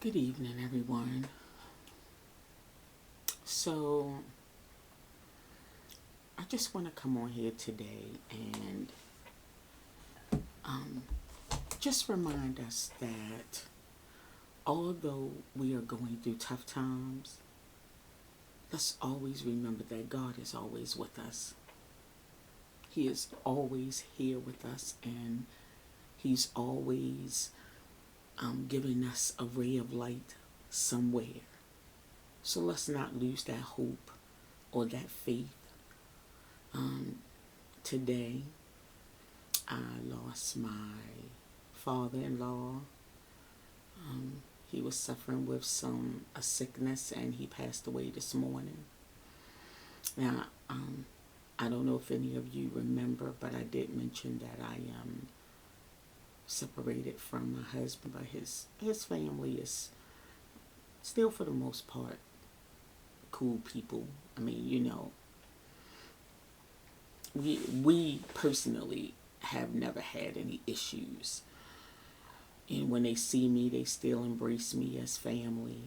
Good evening, everyone. So, I just want to come on here today and um, just remind us that although we are going through tough times, let's always remember that God is always with us. He is always here with us, and He's always giving us a ray of light somewhere. So let's not lose that hope or that faith. Um, Today, I lost my father-in-law. He was suffering with a sickness, and he passed away this morning. Now, I don't know if any of you remember, but I did mention that I am separated from my husband, but his family is still, for the most part, cool people. I mean, we personally have never had any issues. And when they see me, they still embrace me as family.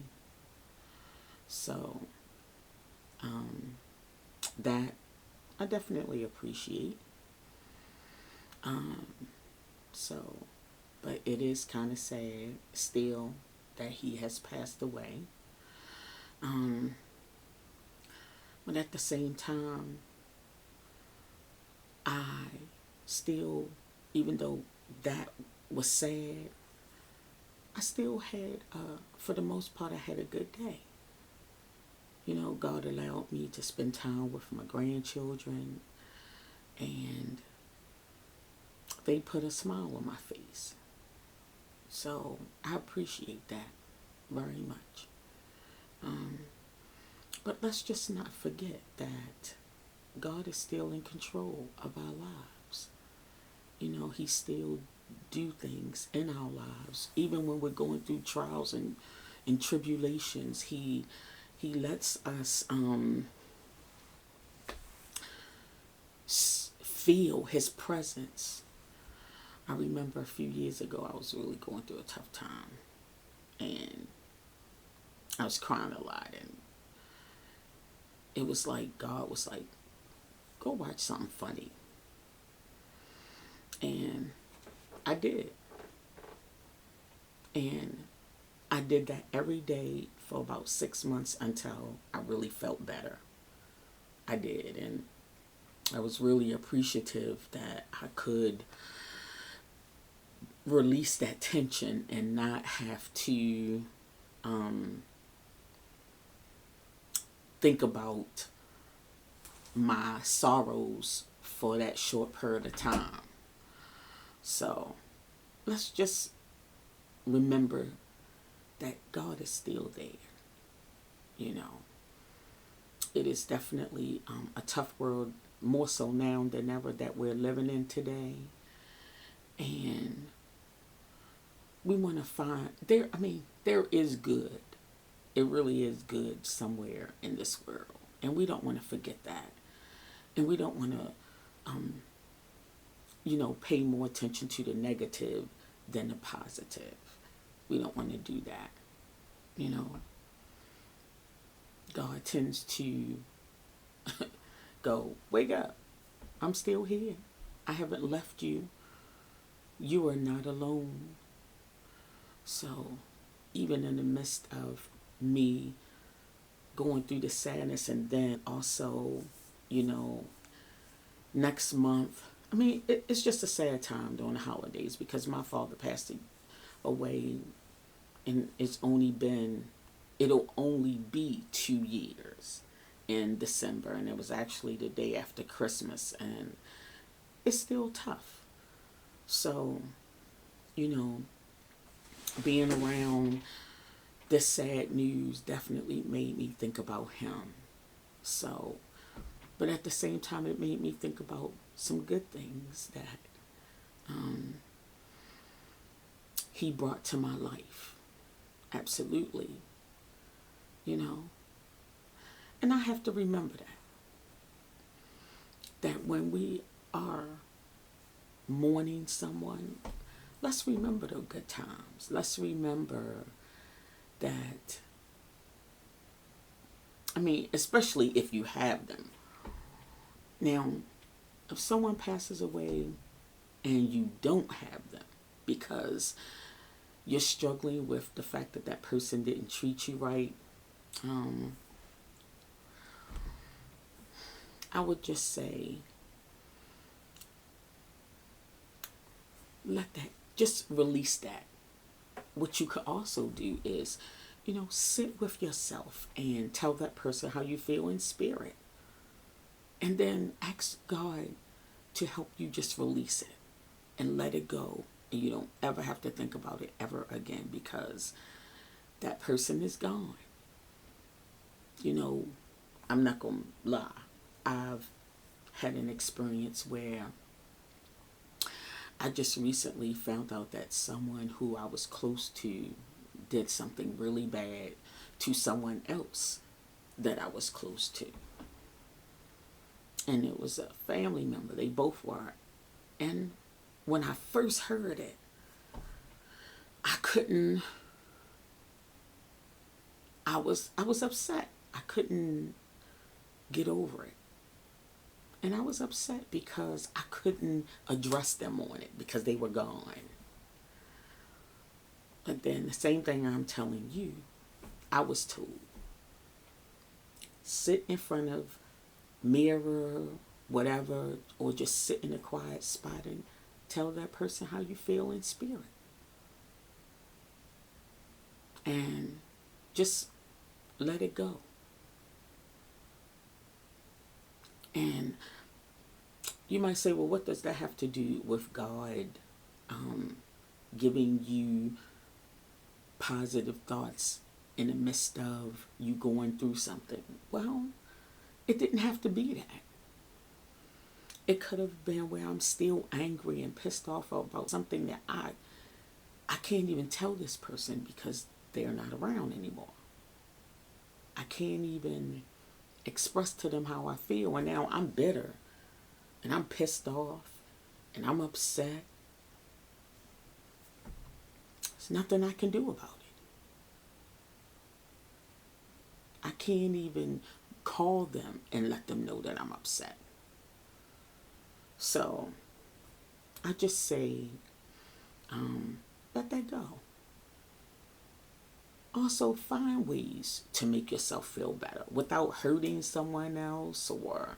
So that I definitely appreciate. Um, so, but it is kind of sad still that he has passed away. Um, but at the same time, I still, even though that was sad, I still had, for the most part, I had a good day. God allowed me to spend time with my grandchildren, and they put a smile on my face. So I appreciate that very much. Um, but let's just not forget that God is still in control of our lives. He still do things in our lives, even when we're going through trials and tribulations. He lets us feel His presence. I remember a few years ago, I was really going through a tough time, and I was crying a lot, and it was like God was like, "Go watch something funny," and I did, and I did that every day for about 6 months until I really felt better. I did, and I was really appreciative that I could release that tension and not have to um, think about my sorrows for that short period of time. So let's just remember that God is still there. You know, it is definitely a tough world, more so now than ever, that we're living in today. And we want to find there, I mean, there is good. It really is good somewhere in this world. And we don't want to forget that. And we don't want to, um, pay more attention to the negative than the positive. We don't want to do that. You know, God tends to go, wake up. I'm still here. I haven't left you. You are not alone. So, even in the midst of me going through the sadness, and then also, you know, next month, I mean, it's just a sad time during the holidays because my father passed away, and it'll only be 2 years in December, and it was actually the day after Christmas, and it's still tough. So, you know, being around this sad news definitely made me think about him. So, but at the same time, it made me think about some good things that um, he brought to my life. Absolutely, you know. And I have to remember that when we are mourning someone, let's remember the good times. Let's remember that, I mean, especially if you have them. Now, if someone passes away and you don't have them because you're struggling with the fact that that person didn't treat you right, I would just say, let that, just release that. What you could also do is, sit with yourself and tell that person how you feel in spirit. And then ask God to help you just release it and let it go. And you don't ever have to think about it ever again, because that person is gone. I'm not going to lie. I've had an experience where I just recently found out that someone who I was close to did something really bad to someone else that I was close to. And it was a family member. They both were. And when I first heard it, I was upset. I couldn't get over it. And I was upset because I couldn't address them on it because they were gone. But then the same thing I'm telling you, I was told. Sit in front of mirror, whatever, or just sit in a quiet spot and tell that person how you feel in spirit. And just let it go. And you might say, well, what does that have to do with God giving you positive thoughts in the midst of you going through something? Well, it didn't have to be that. It could have been where I'm still angry and pissed off about something that I can't even tell this person because they're not around anymore. I can't even express to them how I feel, and now I'm bitter and I'm pissed off and I'm upset. There's nothing I can do about it. I can't even call them and let them know that I'm upset. So I just say, let that go. Also, find ways to make yourself feel better without hurting someone else or,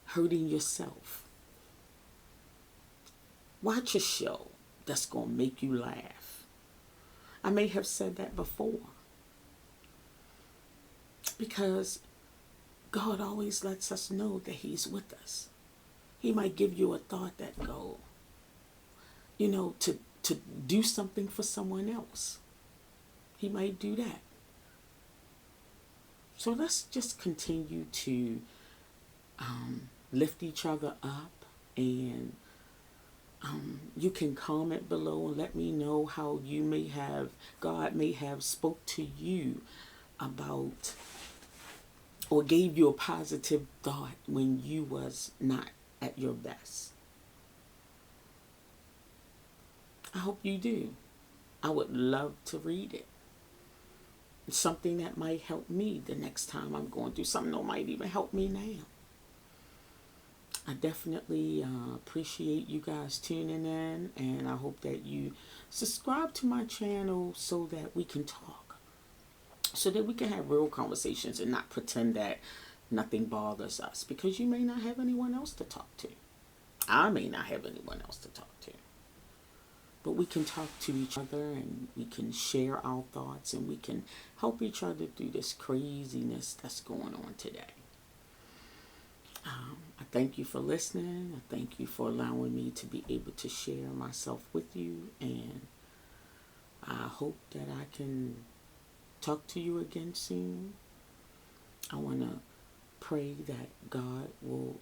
hurting yourself. Watch a show that's going to make you laugh. I may have said that before, because God always lets us know that He's with us. He might give you a thought that go, to do something for someone else. He might do that. So let's just continue to lift each other up, and you can comment below and let me know how God may have spoke to you about or gave you a positive thought when you was not at your best. I hope you do. I would love to read it. It's something that might help me the next time I'm going through something, that might even help me now. I definitely appreciate you guys tuning in, and I hope that you subscribe to my channel so that we can talk, so that we can have real conversations and not pretend that nothing bothers us, because you may not have anyone else to talk to. I may not have anyone else to talk to. But we can talk to each other, and we can share our thoughts, and we can help each other through this craziness that's going on today. I thank you for listening. I thank you for allowing me to be able to share myself with you, and I hope that I can talk to you again soon. I want to pray that God will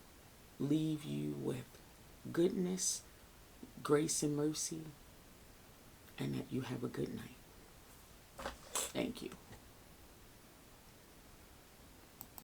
leave you with goodness, grace, and mercy, and that you have a good night. Thank you.